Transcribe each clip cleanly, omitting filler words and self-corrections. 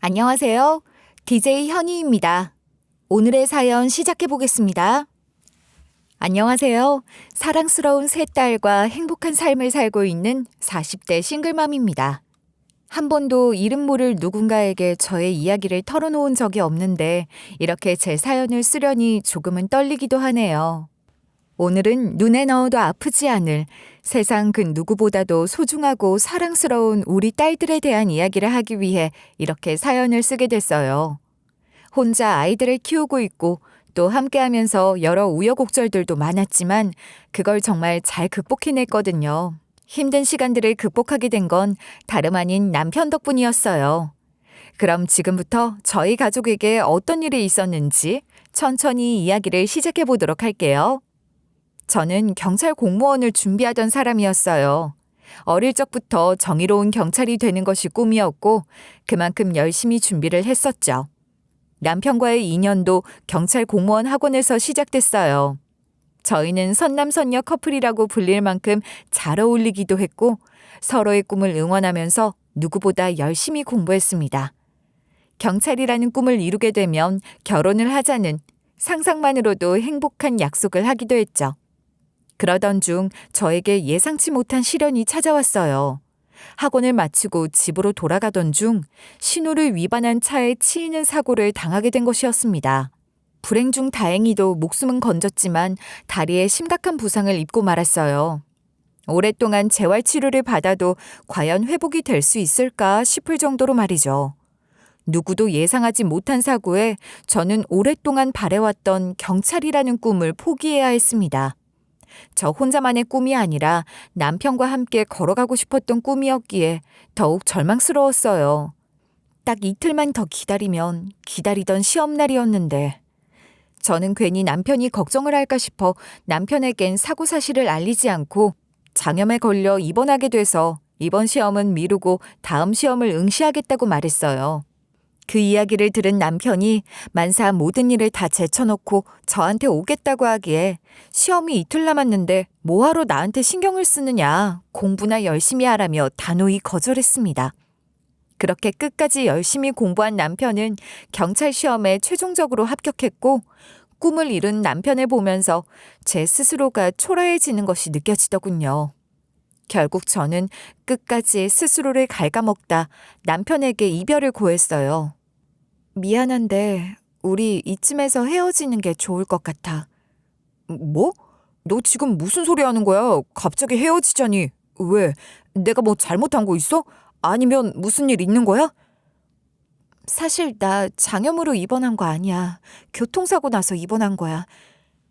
안녕하세요. DJ 현희입니다. 오늘의 사연 시작해 보겠습니다. 안녕하세요. 사랑스러운 세 딸과 행복한 삶을 살고 있는 40대 싱글맘입니다. 한 번도 이름 모를 누군가에게 저의 이야기를 털어놓은 적이 없는데 이렇게 제 사연을 쓰려니 조금은 떨리기도 하네요. 오늘은 눈에 넣어도 아프지 않을 세상 그 누구보다도 소중하고 사랑스러운 우리 딸들에 대한 이야기를 하기 위해 이렇게 사연을 쓰게 됐어요. 혼자 아이들을 키우고 있고 또 함께하면서 여러 우여곡절들도 많았지만 그걸 정말 잘 극복해냈거든요. 힘든 시간들을 극복하게 된 건 다름 아닌 남편 덕분이었어요. 그럼 지금부터 저희 가족에게 어떤 일이 있었는지 천천히 이야기를 시작해 보도록 할게요. 저는 경찰 공무원을 준비하던 사람이었어요. 어릴 적부터 정의로운 경찰이 되는 것이 꿈이었고 그만큼 열심히 준비를 했었죠. 남편과의 인연도 경찰 공무원 학원에서 시작됐어요. 저희는 선남선녀 커플이라고 불릴 만큼 잘 어울리기도 했고 서로의 꿈을 응원하면서 누구보다 열심히 공부했습니다. 경찰이라는 꿈을 이루게 되면 결혼을 하자는 상상만으로도 행복한 약속을 하기도 했죠. 그러던 중 저에게 예상치 못한 시련이 찾아왔어요. 학원을 마치고 집으로 돌아가던 중 신호를 위반한 차에 치이는 사고를 당하게 된 것이었습니다. 불행 중 다행히도 목숨은 건졌지만 다리에 심각한 부상을 입고 말았어요. 오랫동안 재활 치료를 받아도 과연 회복이 될 수 있을까 싶을 정도로 말이죠. 누구도 예상하지 못한 사고에 저는 오랫동안 바래왔던 경찰이라는 꿈을 포기해야 했습니다. 저 혼자만의 꿈이 아니라 남편과 함께 걸어가고 싶었던 꿈이었기에 더욱 절망스러웠어요. 딱 이틀만 더 기다리면 기다리던 시험날이었는데 저는 괜히 남편이 걱정을 할까 싶어 남편에겐 사고 사실을 알리지 않고 장염에 걸려 입원하게 돼서 이번 시험은 미루고 다음 시험을 응시하겠다고 말했어요. 그 이야기를 들은 남편이 만사 모든 일을 다 제쳐놓고 저한테 오겠다고 하기에 시험이 이틀 남았는데 뭐하러 나한테 신경을 쓰느냐, 공부나 열심히 하라며 단호히 거절했습니다. 그렇게 끝까지 열심히 공부한 남편은 경찰 시험에 최종적으로 합격했고 꿈을 이룬 남편을 보면서 제 스스로가 초라해지는 것이 느껴지더군요. 결국 저는 끝까지 스스로를 갉아먹다 남편에게 이별을 고했어요. 미안한데 우리 이쯤에서 헤어지는 게 좋을 것 같아. 뭐? 너 지금 무슨 소리 하는 거야? 갑자기 헤어지자니. 왜? 내가 뭐 잘못한 거 있어? 아니면 무슨 일 있는 거야? 사실 나 장염으로 입원한 거 아니야. 교통사고 나서 입원한 거야.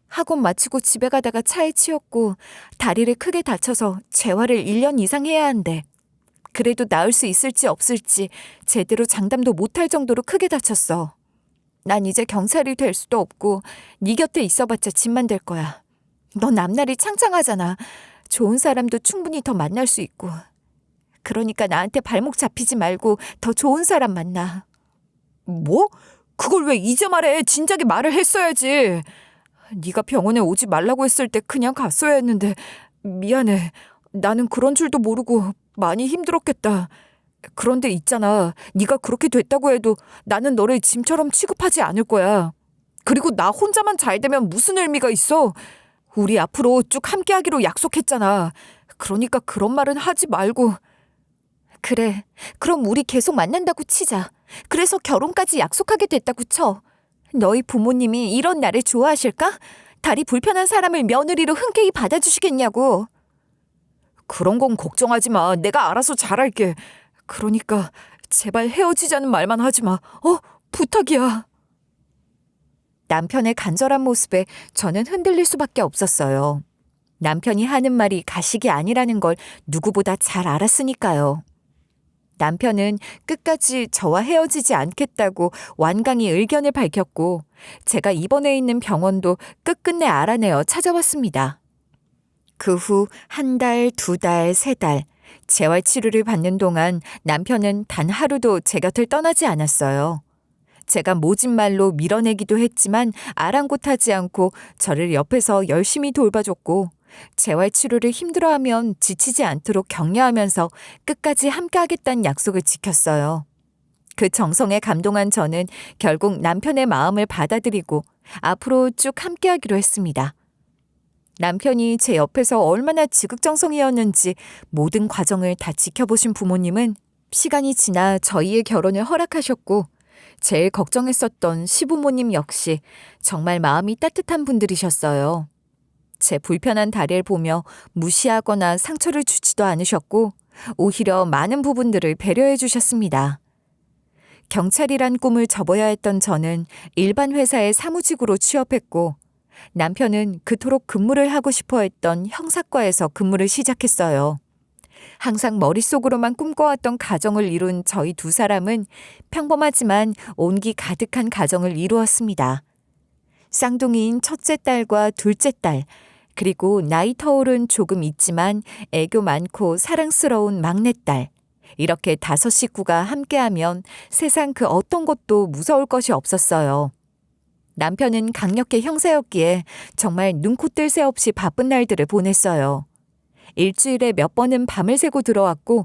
학원 마치고 집에 가다가 차에 치였고 다리를 크게 다쳐서 재활을 1년 이상 해야 한대. 그래도 나을 수 있을지 없을지 제대로 장담도 못할 정도로 크게 다쳤어. 난 이제 경찰이 될 수도 없고 네 곁에 있어봤자 짐만 될 거야. 넌 앞날이 창창하잖아. 좋은 사람도 충분히 더 만날 수 있고. 그러니까 나한테 발목 잡히지 말고 더 좋은 사람 만나. 뭐? 그걸 왜 이제 말해? 진작에 말을 했어야지. 네가 병원에 오지 말라고 했을 때 그냥 갔어야 했는데 미안해. 나는 그런 줄도 모르고 많이 힘들었겠다. 그런데 있잖아. 네가 그렇게 됐다고 해도 나는 너를 짐처럼 취급하지 않을 거야. 그리고 나 혼자만 잘 되면 무슨 의미가 있어? 우리 앞으로 쭉 함께하기로 약속했잖아. 그러니까 그런 말은 하지 말고. 그래. 그럼 우리 계속 만난다고 치자. 그래서 결혼까지 약속하게 됐다고 쳐. 너희 부모님이 이런 나를 좋아하실까? 다리 불편한 사람을 며느리로 흔쾌히 받아주시겠냐고. 그런 건 걱정하지 마. 내가 알아서 잘할게. 그러니까 제발 헤어지자는 말만 하지 마. 부탁이야. 남편의 간절한 모습에 저는 흔들릴 수밖에 없었어요. 남편이 하는 말이 가식이 아니라는 걸 누구보다 잘 알았으니까요. 남편은 끝까지 저와 헤어지지 않겠다고 완강히 의견을 밝혔고 제가 입원해 있는 병원도 끝끝내 알아내어 찾아왔습니다. 그 후 한 달, 두 달, 세 달 재활 치료를 받는 동안 남편은 단 하루도 제 곁을 떠나지 않았어요. 제가 모진 말로 밀어내기도 했지만 아랑곳하지 않고 저를 옆에서 열심히 돌봐줬고 재활 치료를 힘들어하면 지치지 않도록 격려하면서 끝까지 함께하겠다는 약속을 지켰어요. 그 정성에 감동한 저는 결국 남편의 마음을 받아들이고 앞으로 쭉 함께하기로 했습니다. 남편이 제 옆에서 얼마나 지극정성이었는지 모든 과정을 다 지켜보신 부모님은 시간이 지나 저희의 결혼을 허락하셨고 제일 걱정했었던 시부모님 역시 정말 마음이 따뜻한 분들이셨어요. 제 불편한 다리를 보며 무시하거나 상처를 주지도 않으셨고 오히려 많은 부분들을 배려해 주셨습니다. 경찰이란 꿈을 접어야 했던 저는 일반 회사의 사무직으로 취업했고 남편은 그토록 근무를 하고 싶어 했던 형사과에서 근무를 시작했어요. 항상 머릿속으로만 꿈꿔왔던 가정을 이룬 저희 두 사람은 평범하지만 온기 가득한 가정을 이루었습니다. 쌍둥이인 첫째 딸과 둘째 딸, 그리고 나이 터울은 조금 있지만 애교 많고 사랑스러운 막내딸. 이렇게 5 식구가 함께하면 세상 그 어떤 것도 무서울 것이 없었어요. 남편은 강력계 형사였기에 정말 눈코 뜰 새 없이 바쁜 날들을 보냈어요. 일주일에 몇 번은 밤을 새고 들어왔고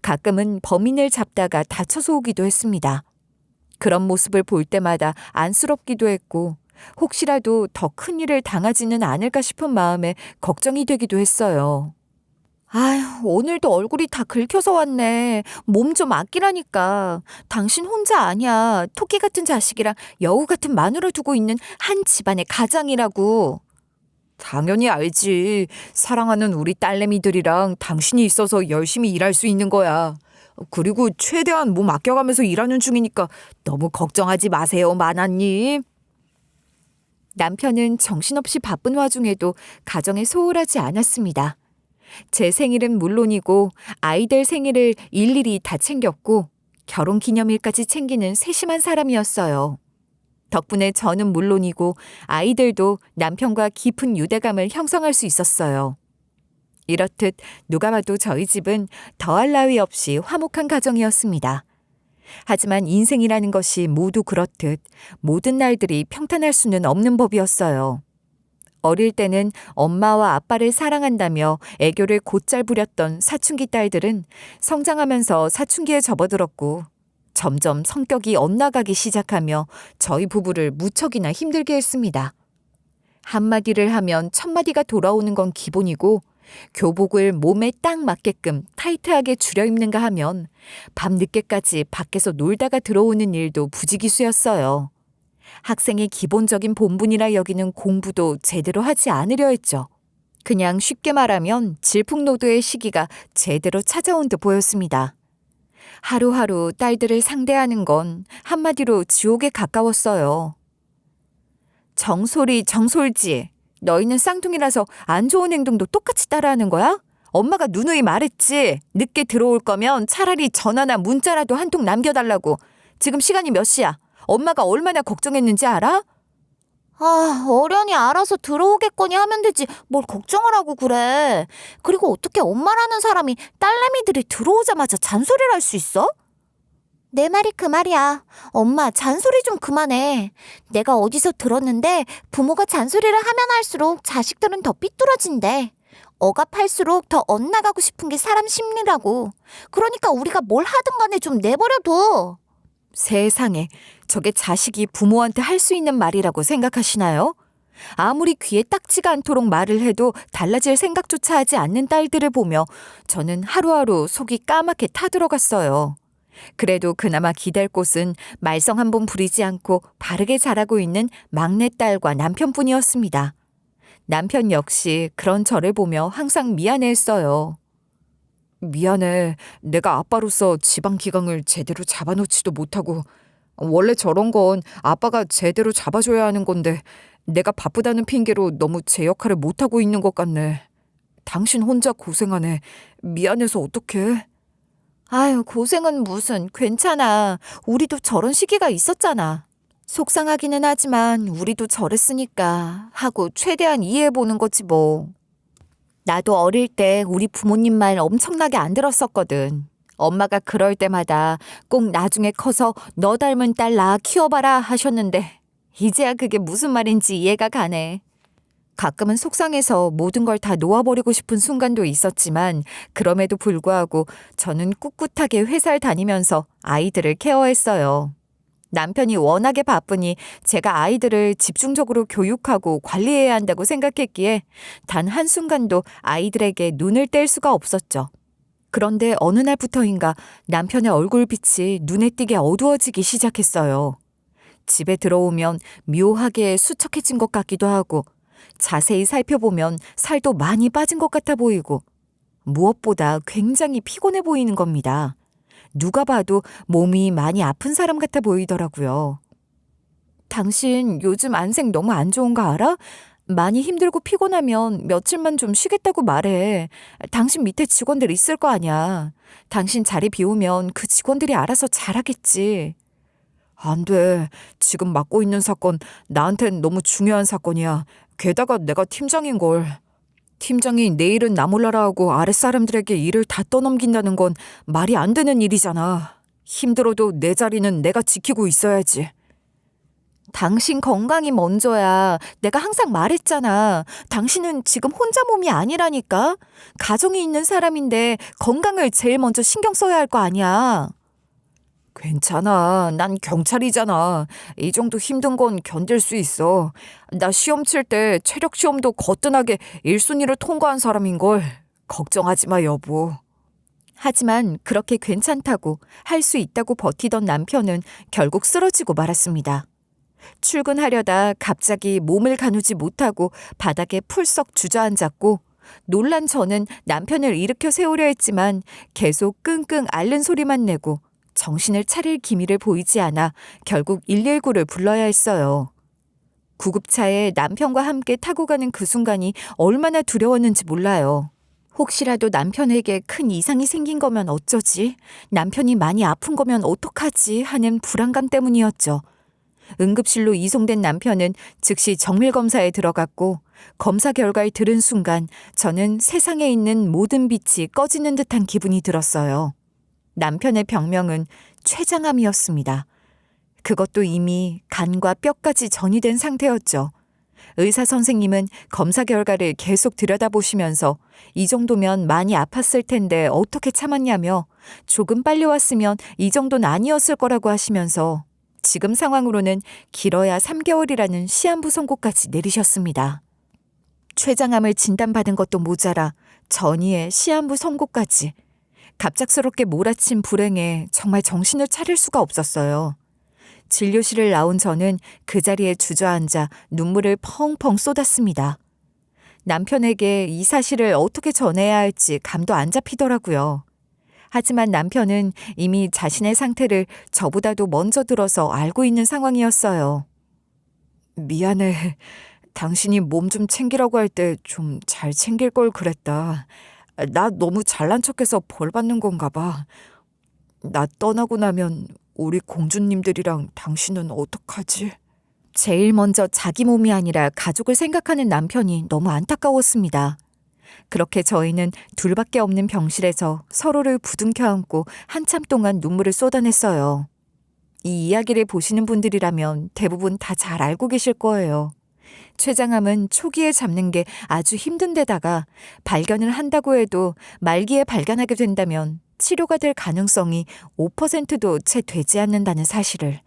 가끔은 범인을 잡다가 다쳐서 오기도 했습니다. 그런 모습을 볼 때마다 안쓰럽기도 했고 혹시라도 더 큰 일을 당하지는 않을까 싶은 마음에 걱정이 되기도 했어요. 아휴, 오늘도 얼굴이 다 긁혀서 왔네. 몸 좀 아끼라니까. 당신 혼자 아니야. 토끼 같은 자식이랑 여우 같은 마누라 두고 있는 한 집안의 가장이라고. 당연히 알지. 사랑하는 우리 딸내미들이랑 당신이 있어서 열심히 일할 수 있는 거야. 그리고 최대한 몸 아껴가면서 일하는 중이니까 너무 걱정하지 마세요, 마나님. 남편은 정신없이 바쁜 와중에도 가정에 소홀하지 않았습니다. 제 생일은 물론이고 아이들 생일을 일일이 다 챙겼고 결혼기념일까지 챙기는 세심한 사람이었어요. 덕분에 저는 물론이고 아이들도 남편과 깊은 유대감을 형성할 수 있었어요. 이렇듯 누가 봐도 저희 집은 더할 나위 없이 화목한 가정이었습니다. 하지만 인생이라는 것이 모두 그렇듯 모든 날들이 평탄할 수는 없는 법이었어요. 어릴 때는 엄마와 아빠를 사랑한다며 애교를 곧잘 부렸던 사춘기 딸들은 성장하면서 사춘기에 접어들었고 점점 성격이 엇나가기 시작하며 저희 부부를 무척이나 힘들게 했습니다. 한마디를 하면 1000마디가 돌아오는 건 기본이고 교복을 몸에 딱 맞게끔 타이트하게 줄여 입는가 하면 밤늦게까지 밖에서 놀다가 들어오는 일도 부지기수였어요. 학생의 기본적인 본분이라 여기는 공부도 제대로 하지 않으려 했죠. 그냥 쉽게 말하면 질풍노도의 시기가 제대로 찾아온 듯 보였습니다. 하루하루 딸들을 상대하는 건 한마디로 지옥에 가까웠어요. 정솔이 정솔지. 너희는 쌍둥이라서 안 좋은 행동도 똑같이 따라하는 거야? 엄마가 누누이 말했지. 늦게 들어올 거면 차라리 전화나 문자라도 한 통 남겨달라고. 지금 시간이 몇 시야? 엄마가 얼마나 걱정했는지 알아? 아, 어련히 알아서 들어오겠거니 하면 되지. 뭘 걱정을 하고 그래. 그리고 어떻게 엄마라는 사람이 딸내미들이 들어오자마자 잔소리를 할 수 있어? 내 말이 그 말이야. 엄마, 잔소리 좀 그만해. 내가 어디서 들었는데 부모가 잔소리를 하면 할수록 자식들은 더 삐뚤어진대. 억압할수록 더 엇나가고 싶은 게 사람 심리라고. 그러니까 우리가 뭘 하든 간에 좀 내버려둬. 세상에, 저게 자식이 부모한테 할 수 있는 말이라고 생각하시나요? 아무리 귀에 딱지가 않도록 말을 해도 달라질 생각조차 하지 않는 딸들을 보며 저는 하루하루 속이 까맣게 타들어갔어요. 그래도 그나마 기댈 곳은 말썽 한 번 부리지 않고 바르게 자라고 있는 막내딸과 남편뿐이었습니다. 남편 역시 그런 저를 보며 항상 미안해했어요. 미안해. 내가 아빠로서 지방 기강을 제대로 잡아놓지도 못하고 원래 저런 건 아빠가 제대로 잡아줘야 하는 건데 내가 바쁘다는 핑계로 너무 제 역할을 못하고 있는 것 같네. 당신 혼자 고생하네. 미안해서 어떡해. 아유, 고생은 무슨. 괜찮아. 우리도 저런 시기가 있었잖아. 속상하기는 하지만 우리도 저랬으니까 하고 최대한 이해해보는 거지 뭐. 나도 어릴 때 우리 부모님 말 엄청나게 안 들었었거든. 엄마가 그럴 때마다 꼭 나중에 커서 너 닮은 딸 낳아 키워봐라 하셨는데 이제야 그게 무슨 말인지 이해가 가네. 가끔은 속상해서 모든 걸 다 놓아버리고 싶은 순간도 있었지만 그럼에도 불구하고 저는 꿋꿋하게 회사를 다니면서 아이들을 케어했어요. 남편이 워낙에 바쁘니 제가 아이들을 집중적으로 교육하고 관리해야 한다고 생각했기에 단 한순간도 아이들에게 눈을 뗄 수가 없었죠. 그런데 어느 날부터인가 남편의 얼굴빛이 눈에 띄게 어두워지기 시작했어요. 집에 들어오면 묘하게 수척해진 것 같기도 하고 자세히 살펴보면 살도 많이 빠진 것 같아 보이고 무엇보다 굉장히 피곤해 보이는 겁니다. 누가 봐도 몸이 많이 아픈 사람 같아 보이더라고요. 당신 요즘 안색 너무 안 좋은 거 알아? 많이 힘들고 피곤하면 며칠만 좀 쉬겠다고 말해. 당신 밑에 직원들 있을 거 아니야. 당신 자리 비우면 그 직원들이 알아서 잘하겠지. 안 돼. 지금 맡고 있는 사건 나한텐 너무 중요한 사건이야. 게다가 내가 팀장인걸. 팀장이 내일은 나 몰라라 하고 아랫사람들에게 일을 다 떠넘긴다는 건 말이 안 되는 일이잖아. 힘들어도 내 자리는 내가 지키고 있어야지. 당신 건강이 먼저야. 내가 항상 말했잖아. 당신은 지금 혼자 몸이 아니라니까. 가정이 있는 사람인데 건강을 제일 먼저 신경 써야 할 거 아니야. 괜찮아. 난 경찰이잖아. 이 정도 힘든 건 견딜 수 있어. 나 시험 칠 때 체력 시험도 거뜬하게 1순위를 통과한 사람인걸. 걱정하지 마, 여보. 하지만 그렇게 괜찮다고 할 수 있다고 버티던 남편은 결국 쓰러지고 말았습니다. 출근하려다 갑자기 몸을 가누지 못하고 바닥에 풀썩 주저앉았고 놀란 저는 남편을 일으켜 세우려 했지만 계속 끙끙 앓는 소리만 내고 정신을 차릴 기미를 보이지 않아 결국 119를 불러야 했어요. 구급차에 남편과 함께 타고 가는 그 순간이 얼마나 두려웠는지 몰라요. 혹시라도 남편에게 큰 이상이 생긴 거면 어쩌지? 남편이 많이 아픈 거면 어떡하지? 하는 불안감 때문이었죠. 응급실로 이송된 남편은 즉시 정밀검사에 들어갔고 검사 결과를 들은 순간 저는 세상에 있는 모든 빛이 꺼지는 듯한 기분이 들었어요. 남편의 병명은 췌장암이었습니다. 그것도 이미 간과 뼈까지 전이된 상태였죠. 의사 선생님은 검사 결과를 계속 들여다보시면서 이 정도면 많이 아팠을 텐데 어떻게 참았냐며 조금 빨리 왔으면 이 정도는 아니었을 거라고 하시면서 지금 상황으로는 길어야 3개월이라는 시한부 선고까지 내리셨습니다. 췌장암을 진단받은 것도 모자라 전이의 시한부 선고까지. 갑작스럽게 몰아친 불행에 정말 정신을 차릴 수가 없었어요. 진료실을 나온 저는 그 자리에 주저앉아 눈물을 펑펑 쏟았습니다. 남편에게 이 사실을 어떻게 전해야 할지 감도 안 잡히더라고요. 하지만 남편은 이미 자신의 상태를 저보다도 먼저 들어서 알고 있는 상황이었어요. 미안해. 당신이 몸 좀 챙기라고 할 때 좀 잘 챙길 걸 그랬다. 나 너무 잘난 척해서 벌 받는 건가 봐. 나 떠나고 나면 우리 공주님들이랑 당신은 어떡하지? 제일 먼저 자기 몸이 아니라 가족을 생각하는 남편이 너무 안타까웠습니다. 그렇게 저희는 둘밖에 없는 병실에서 서로를 부둥켜 안고 한참 동안 눈물을 쏟아냈어요. 이 이야기를 보시는 분들이라면 대부분 다 잘 알고 계실 거예요. 췌장암은 초기에 잡는 게 아주 힘든 데다가 발견을 한다고 해도 말기에 발견하게 된다면 치료가 될 가능성이 5%도 채 되지 않는다는 사실을.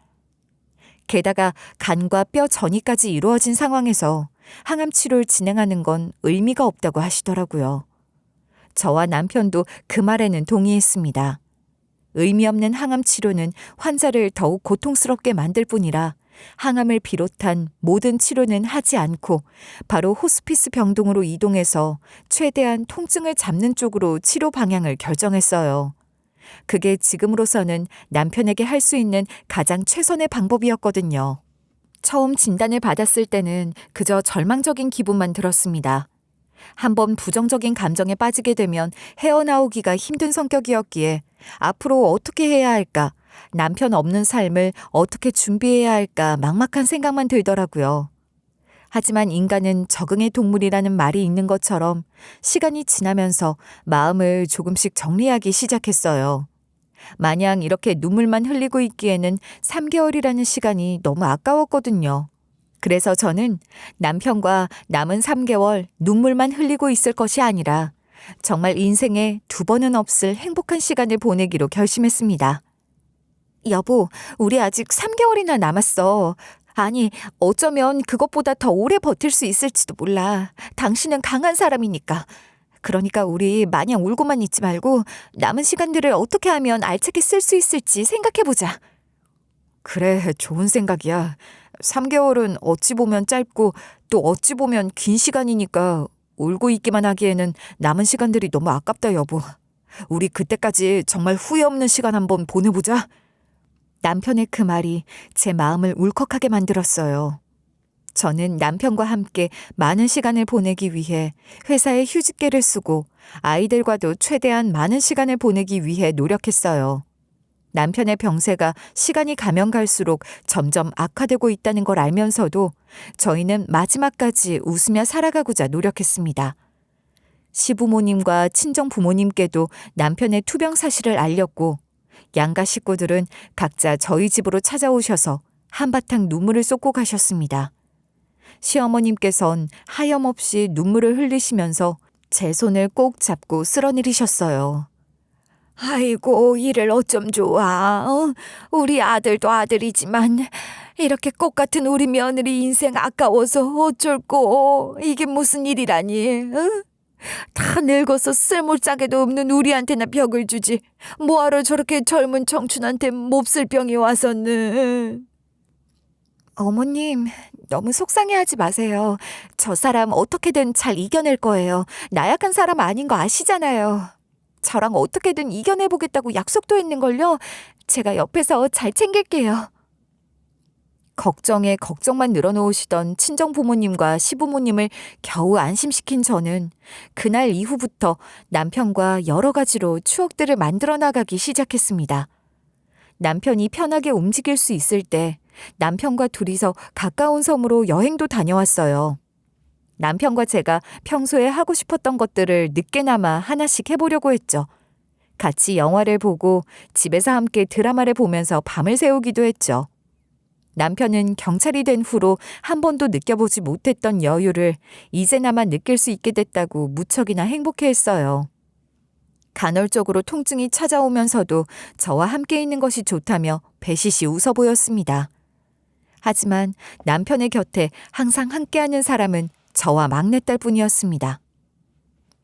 게다가 간과 뼈 전이까지 이루어진 상황에서 항암 치료를 진행하는 건 의미가 없다고 하시더라고요. 저와 남편도 그 말에는 동의했습니다. 의미 없는 항암 치료는 환자를 더욱 고통스럽게 만들 뿐이라 항암을 비롯한 모든 치료는 하지 않고 바로 호스피스 병동으로 이동해서 최대한 통증을 잡는 쪽으로 치료 방향을 결정했어요. 그게 지금으로서는 남편에게 할 수 있는 가장 최선의 방법이었거든요. 처음 진단을 받았을 때는 그저 절망적인 기분만 들었습니다. 한번 부정적인 감정에 빠지게 되면 헤어나오기가 힘든 성격이었기에 앞으로 어떻게 해야 할까, 남편 없는 삶을 어떻게 준비해야 할까 막막한 생각만 들더라고요. 하지만 인간은 적응의 동물이라는 말이 있는 것처럼 시간이 지나면서 마음을 조금씩 정리하기 시작했어요. 마냥 이렇게 눈물만 흘리고 있기에는 3개월이라는 시간이 너무 아까웠거든요. 그래서 저는 남편과 남은 3개월 눈물만 흘리고 있을 것이 아니라 정말 인생에 두 번은 없을 행복한 시간을 보내기로 결심했습니다. 여보, 우리 아직 3개월이나 남았어. 아니, 어쩌면 그것보다 더 오래 버틸 수 있을지도 몰라. 당신은 강한 사람이니까. 그러니까 우리 마냥 울고만 있지 말고 남은 시간들을 어떻게 하면 알차게 쓸 수 있을지 생각해보자. 그래, 좋은 생각이야. 3개월은 어찌 보면 짧고 또 어찌 보면 긴 시간이니까 울고 있기만 하기에는 남은 시간들이 너무 아깝다, 여보. 우리 그때까지 정말 후회 없는 시간 한번 보내보자. 남편의 그 말이 제 마음을 울컥하게 만들었어요. 저는 남편과 함께 많은 시간을 보내기 위해 회사에 휴직계를 쓰고 아이들과도 최대한 많은 시간을 보내기 위해 노력했어요. 남편의 병세가 시간이 가면 갈수록 점점 악화되고 있다는 걸 알면서도 저희는 마지막까지 웃으며 살아가고자 노력했습니다. 시부모님과 친정 부모님께도 남편의 투병 사실을 알렸고 양가 식구들은 각자 저희 집으로 찾아오셔서 한바탕 눈물을 쏟고 가셨습니다. 시어머님께선 하염없이 눈물을 흘리시면서 제 손을 꼭 잡고 쓸어내리셨어요. 아이고, 이를 어쩜 좋아. 우리 아들도 아들이지만 이렇게 꽃 같은 우리 며느리 인생 아까워서 어쩔꼬. 이게 무슨 일이라니. 다 늙어서 쓸모짝에도 없는 우리한테나 벽을 주지. 뭐하러 저렇게 젊은 청춘한테 몹쓸 병이 와서는. 어머님, 너무 속상해하지 마세요. 저 사람 어떻게든 잘 이겨낼 거예요. 나약한 사람 아닌 거 아시잖아요. 저랑 어떻게든 이겨내보겠다고 약속도 했는걸요. 제가 옆에서 잘 챙길게요. 걱정에 걱정만 늘어놓으시던 친정 부모님과 시부모님을 겨우 안심시킨 저는 그날 이후부터 남편과 여러 가지로 추억들을 만들어 나가기 시작했습니다. 남편이 편하게 움직일 수 있을 때 남편과 둘이서 가까운 섬으로 여행도 다녀왔어요. 남편과 제가 평소에 하고 싶었던 것들을 늦게나마 하나씩 해보려고 했죠. 같이 영화를 보고 집에서 함께 드라마를 보면서 밤을 새우기도 했죠. 남편은 경찰이 된 후로 한 번도 느껴보지 못했던 여유를 이제나마 느낄 수 있게 됐다고 무척이나 행복해했어요. 간헐적으로 통증이 찾아오면서도 저와 함께 있는 것이 좋다며 배시시 웃어 보였습니다. 하지만 남편의 곁에 항상 함께하는 사람은 저와 막내딸뿐이었습니다.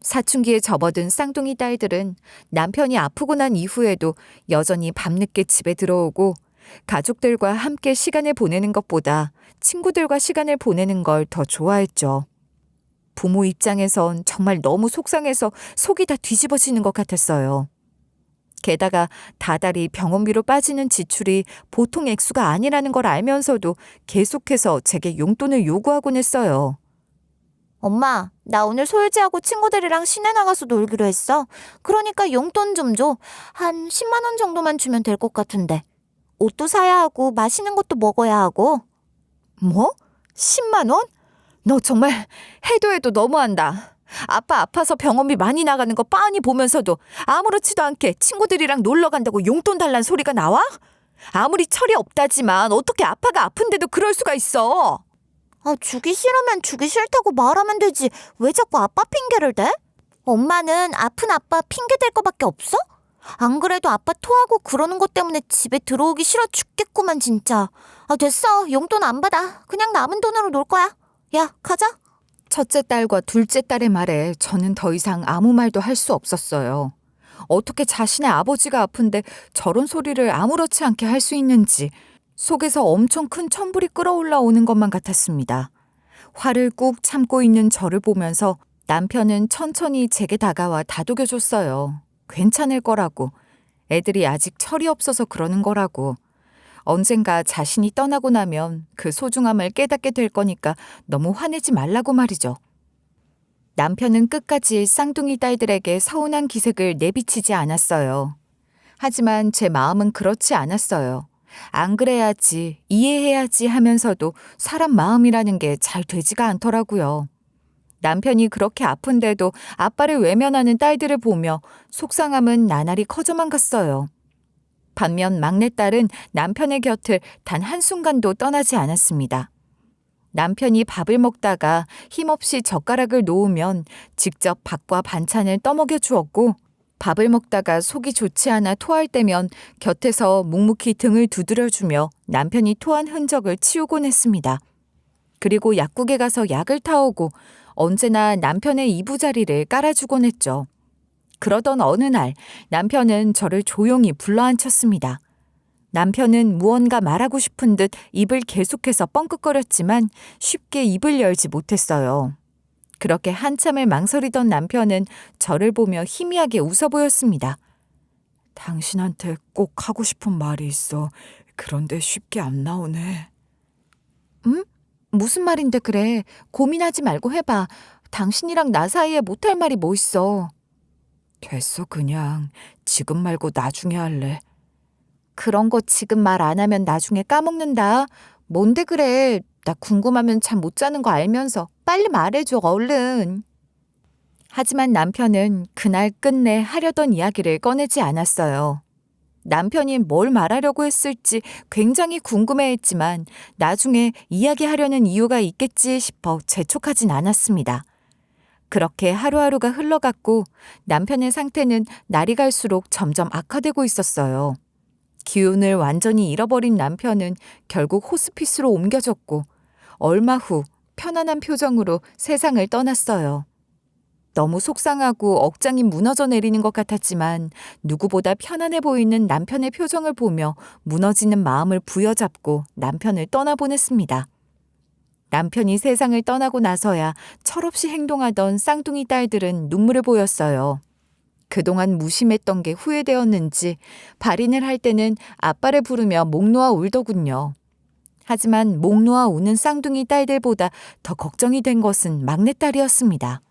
사춘기에 접어든 쌍둥이 딸들은 남편이 아프고 난 이후에도 여전히 밤늦게 집에 들어오고 가족들과 함께 시간을 보내는 것보다 친구들과 시간을 보내는 걸 더 좋아했죠. 부모 입장에선 정말 너무 속상해서 속이 다 뒤집어지는 것 같았어요. 게다가 다달이 병원비로 빠지는 지출이 보통 액수가 아니라는 걸 알면서도 계속해서 제게 용돈을 요구하곤 했어요. 엄마, 나 오늘 솔지하고 친구들이랑 시내 나가서 놀기로 했어. 그러니까 용돈 좀 줘. 한 10만 원 정도만 주면 될 것 같은데. 옷도 사야 하고 맛있는 것도 먹어야 하고. 뭐? 10만 원? 너 정말 해도 해도 너무한다. 아빠 아파서 병원비 많이 나가는 거 빤히 보면서도 아무렇지도 않게 친구들이랑 놀러 간다고 용돈 달란 소리가 나와? 아무리 철이 없다지만 어떻게 아빠가 아픈데도 그럴 수가 있어? 주기 싫으면 주기 싫다고 말하면 되지. 왜 자꾸 아빠 핑계를 대? 엄마는 아픈 아빠 핑계 댈 거밖에 없어? 안 그래도 아빠 토하고 그러는 것 때문에 집에 들어오기 싫어 죽겠구만 진짜. 됐어. 용돈 안 받아. 그냥 남은 돈으로 놀 거야. 야, 가자. 첫째 딸과 둘째 딸의 말에 저는 더 이상 아무 말도 할 수 없었어요. 어떻게 자신의 아버지가 아픈데 저런 소리를 아무렇지 않게 할 수 있는지 속에서 엄청 큰 천불이 끓어올라오는 것만 같았습니다. 화를 꾹 참고 있는 저를 보면서 남편은 천천히 제게 다가와 다독여줬어요. 괜찮을 거라고. 애들이 아직 철이 없어서 그러는 거라고. 언젠가 자신이 떠나고 나면 그 소중함을 깨닫게 될 거니까 너무 화내지 말라고 말이죠. 남편은 끝까지 쌍둥이 딸들에게 서운한 기색을 내비치지 않았어요. 하지만 제 마음은 그렇지 않았어요. 안 그래야지, 이해해야지 하면서도 사람 마음이라는 게 잘 되지가 않더라고요. 남편이 그렇게 아픈데도 아빠를 외면하는 딸들을 보며 속상함은 나날이 커져만 갔어요. 반면 막내딸은 남편의 곁을 단 한순간도 떠나지 않았습니다. 남편이 밥을 먹다가 힘없이 젓가락을 놓으면 직접 밥과 반찬을 떠먹여 주었고, 밥을 먹다가 속이 좋지 않아 토할 때면 곁에서 묵묵히 등을 두드려주며 남편이 토한 흔적을 치우곤 했습니다. 그리고 약국에 가서 약을 타오고 언제나 남편의 이부자리를 깔아주곤 했죠. 그러던 어느 날 남편은 저를 조용히 불러앉혔습니다. 남편은 무언가 말하고 싶은 듯 입을 계속해서 뻥긋거렸지만 쉽게 입을 열지 못했어요. 그렇게 한참을 망설이던 남편은 저를 보며 희미하게 웃어 보였습니다. 당신한테 꼭 하고 싶은 말이 있어. 그런데 쉽게 안 나오네. 응? 무슨 말인데 그래. 고민하지 말고 해봐. 당신이랑 나 사이에 못할 말이 뭐 있어. 됐어 그냥. 지금 말고 나중에 할래. 그런 거 지금 말 안 하면 나중에 까먹는다. 뭔데 그래. 나 궁금하면 잠 못 자는 거 알면서 빨리 말해줘 얼른. 하지만 남편은 그날 끝내 하려던 이야기를 꺼내지 않았어요. 남편이 뭘 말하려고 했을지 굉장히 궁금해했지만 나중에 이야기하려는 이유가 있겠지 싶어 재촉하진 않았습니다. 그렇게 하루하루가 흘러갔고 남편의 상태는 날이 갈수록 점점 악화되고 있었어요. 기운을 완전히 잃어버린 남편은 결국 호스피스로 옮겨졌고 얼마 후 편안한 표정으로 세상을 떠났어요. 너무 속상하고 억장이 무너져 내리는 것 같았지만 누구보다 편안해 보이는 남편의 표정을 보며 무너지는 마음을 부여잡고 남편을 떠나보냈습니다. 남편이 세상을 떠나고 나서야 철없이 행동하던 쌍둥이 딸들은 눈물을 보였어요. 그동안 무심했던 게 후회되었는지 발인을 할 때는 아빠를 부르며 목 놓아 울더군요. 하지만 목 놓아 우는 쌍둥이 딸들보다 더 걱정이 된 것은 막내딸이었습니다.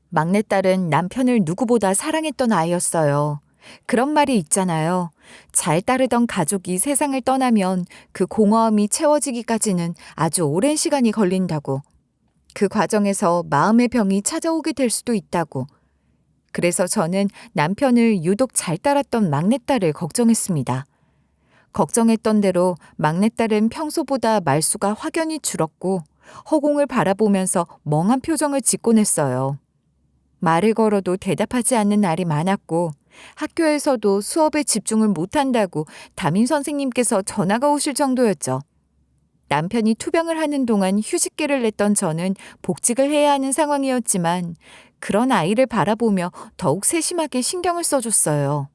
막내딸은 남편을 누구보다 사랑했던 아이였어요. 그런 말이 있잖아요. 잘 따르던 가족이 세상을 떠나면 그 공허함이 채워지기까지는 아주 오랜 시간이 걸린다고. 그 과정에서 마음의 병이 찾아오게 될 수도 있다고. 그래서 저는 남편을 유독 잘 따랐던 막내딸을 걱정했습니다. 걱정했던 대로 막내딸은 평소보다 말수가 확연히 줄었고 허공을 바라보면서 멍한 표정을 짓곤 했어요. 말을 걸어도 대답하지 않는 날이 많았고 학교에서도 수업에 집중을 못한다고 담임 선생님께서 전화가 오실 정도였죠. 남편이 투병을 하는 동안 휴직기를 냈던 저는 복직을 해야 하는 상황이었지만 그런 아이를 바라보며 더욱 세심하게 신경을 써줬어요.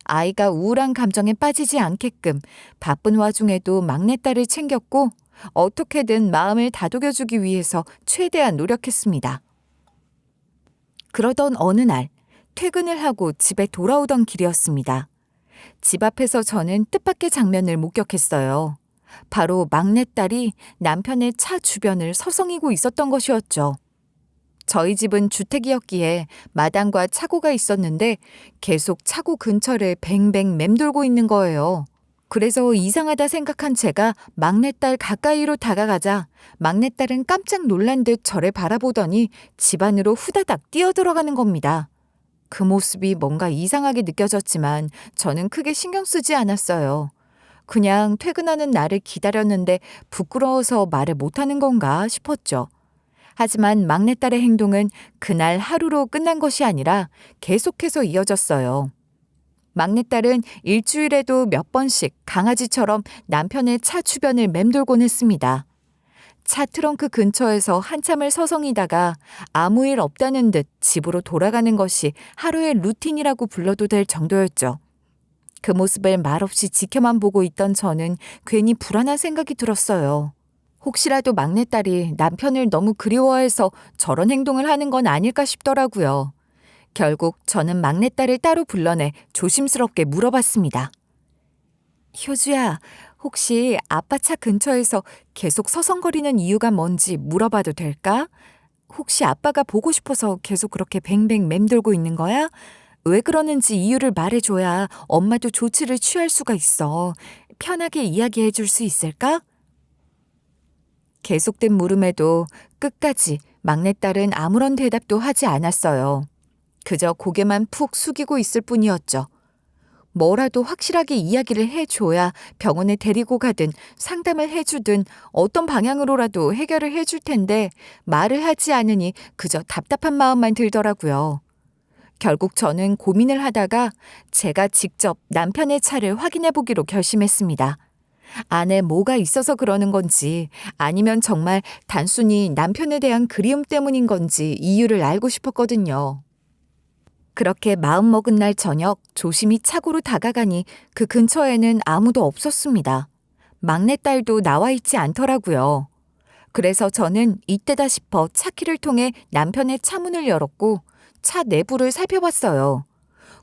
아이가 우울한 감정에 빠지지 않게끔 바쁜 와중에도 막내딸을 챙겼고 어떻게든 마음을 다독여주기 위해서 최대한 노력했습니다. 그러던 어느 날 퇴근을 하고 집에 돌아오던 길이었습니다. 집 앞에서 저는 뜻밖의 장면을 목격했어요. 바로 막내딸이 남편의 차 주변을 서성이고 있었던 것이었죠. 저희 집은 주택이었기에 마당과 차고가 있었는데 계속 차고 근처를 뱅뱅 맴돌고 있는 거예요. 그래서 이상하다 생각한 제가 막내딸 가까이로 다가가자 막내딸은 깜짝 놀란 듯 저를 바라보더니 집 안으로 후다닥 뛰어들어가는 겁니다. 그 모습이 뭔가 이상하게 느껴졌지만 저는 크게 신경 쓰지 않았어요. 그냥 퇴근하는 날을 기다렸는데 부끄러워서 말을 못하는 건가 싶었죠. 하지만 막내딸의 행동은 그날 하루로 끝난 것이 아니라 계속해서 이어졌어요. 막내딸은 일주일에도 몇 번씩 강아지처럼 남편의 차 주변을 맴돌곤 했습니다. 차 트렁크 근처에서 한참을 서성이다가 아무 일 없다는 듯 집으로 돌아가는 것이 하루의 루틴이라고 불러도 될 정도였죠. 그 모습을 말없이 지켜만 보고 있던 저는 괜히 불안한 생각이 들었어요. 혹시라도 막내딸이 남편을 너무 그리워해서 저런 행동을 하는 건 아닐까 싶더라고요. 결국 저는 막내딸을 따로 불러내 조심스럽게 물어봤습니다. 효주야, 혹시 아빠 차 근처에서 계속 서성거리는 이유가 뭔지 물어봐도 될까? 혹시 아빠가 보고 싶어서 계속 그렇게 뱅뱅 맴돌고 있는 거야? 왜 그러는지 이유를 말해줘야 엄마도 조치를 취할 수가 있어. 편하게 이야기해 줄 수 있을까? 계속된 물음에도 끝까지 막내딸은 아무런 대답도 하지 않았어요. 그저 고개만 푹 숙이고 있을 뿐이었죠. 뭐라도 확실하게 이야기를 해줘야 병원에 데리고 가든 상담을 해주든 어떤 방향으로라도 해결을 해줄 텐데 말을 하지 않으니 그저 답답한 마음만 들더라고요. 결국 저는 고민을 하다가 제가 직접 남편의 차를 확인해 보기로 결심했습니다. 안에 뭐가 있어서 그러는 건지 아니면 정말 단순히 남편에 대한 그리움 때문인 건지 이유를 알고 싶었거든요. 그렇게 마음먹은 날 저녁 조심히 차고로 다가가니 그 근처에는 아무도 없었습니다. 막내딸도 나와 있지 않더라고요. 그래서 저는 이때다 싶어 차키를 통해 남편의 차 문을 열었고 차 내부를 살펴봤어요.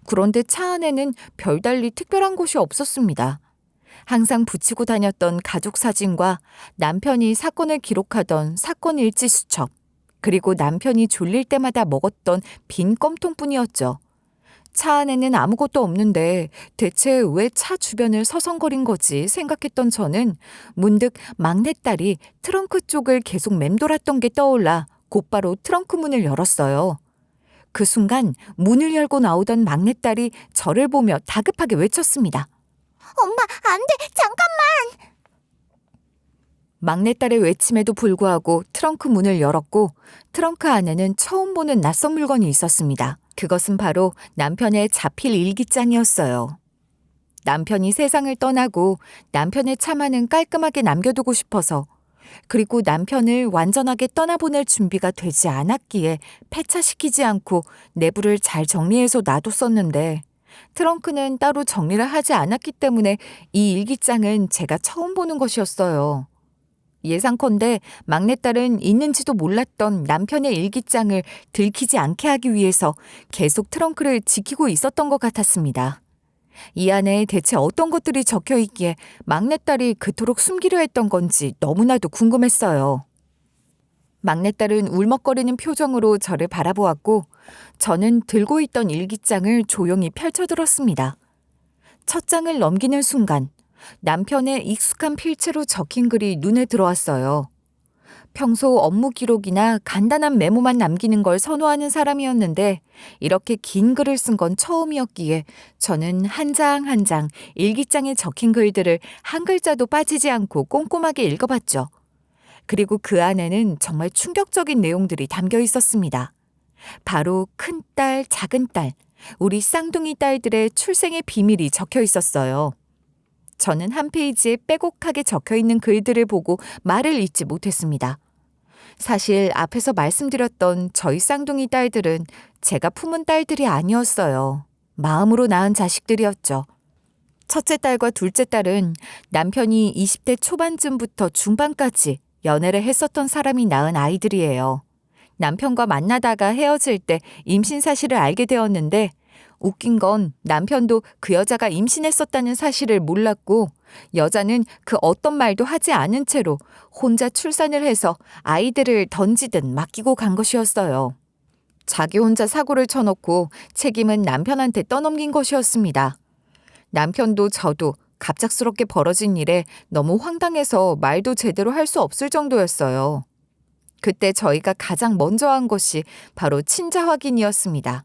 그런데 차 안에는 별달리 특별한 곳이 없었습니다. 항상 붙이고 다녔던 가족 사진과 남편이 사건을 기록하던 사건 일지 수첩, 그리고 남편이 졸릴 때마다 먹었던 빈 껌통뿐이었죠. 차 안에는 아무것도 없는데 대체 왜 차 주변을 서성거린 거지 생각했던 저는 문득 막내딸이 트렁크 쪽을 계속 맴돌았던 게 떠올라 곧바로 트렁크 문을 열었어요. 그 순간 문을 열고 나오던 막내딸이 저를 보며 다급하게 외쳤습니다. 엄마, 안 돼! 잠깐만! 막내딸의 외침에도 불구하고 트렁크 문을 열었고 트렁크 안에는 처음 보는 낯선 물건이 있었습니다. 그것은 바로 남편의 자필 일기장이었어요. 남편이 세상을 떠나고 남편의 차만은 깔끔하게 남겨두고 싶어서 그리고 남편을 완전하게 떠나보낼 준비가 되지 않았기에 폐차시키지 않고 내부를 잘 정리해서 놔뒀었는데 트렁크는 따로 정리를 하지 않았기 때문에 이 일기장은 제가 처음 보는 것이었어요. 예상컨대 막내딸은 있는지도 몰랐던 남편의 일기장을 들키지 않게 하기 위해서 계속 트렁크를 지키고 있었던 것 같았습니다. 이 안에 대체 어떤 것들이 적혀 있기에 막내딸이 그토록 숨기려 했던 건지 너무나도 궁금했어요. 막내딸은 울먹거리는 표정으로 저를 바라보았고 저는 들고 있던 일기장을 조용히 펼쳐들었습니다. 첫 장을 넘기는 순간 남편의 익숙한 필체로 적힌 글이 눈에 들어왔어요. 평소 업무 기록이나 간단한 메모만 남기는 걸 선호하는 사람이었는데 이렇게 긴 글을 쓴 건 처음이었기에 저는 한 장 한 장 일기장에 적힌 글들을 한 글자도 빠지지 않고 꼼꼼하게 읽어봤죠. 그리고 그 안에는 정말 충격적인 내용들이 담겨 있었습니다. 바로 큰딸, 작은딸, 우리 쌍둥이 딸들의 출생의 비밀이 적혀 있었어요. 저는 한 페이지에 빼곡하게 적혀 있는 글들을 보고 말을 잇지 못했습니다. 사실 앞에서 말씀드렸던 저희 쌍둥이 딸들은 제가 품은 딸들이 아니었어요. 마음으로 낳은 자식들이었죠. 첫째 딸과 둘째 딸은 남편이 20대 초반쯤부터 중반까지 연애를 했었던 사람이 낳은 아이들이에요. 남편과 만나다가 헤어질 때 임신 사실을 알게 되었는데 웃긴 건 남편도 그 여자가 임신했었다는 사실을 몰랐고 여자는 그 어떤 말도 하지 않은 채로 혼자 출산을 해서 아이들을 던지듯 맡기고 간 것이었어요. 자기 혼자 사고를 쳐놓고 책임은 남편한테 떠넘긴 것이었습니다. 남편도 저도 갑작스럽게 벌어진 일에 너무 황당해서 말도 제대로 할 수 없을 정도였어요. 그때 저희가 가장 먼저 한 것이 바로 친자 확인이었습니다.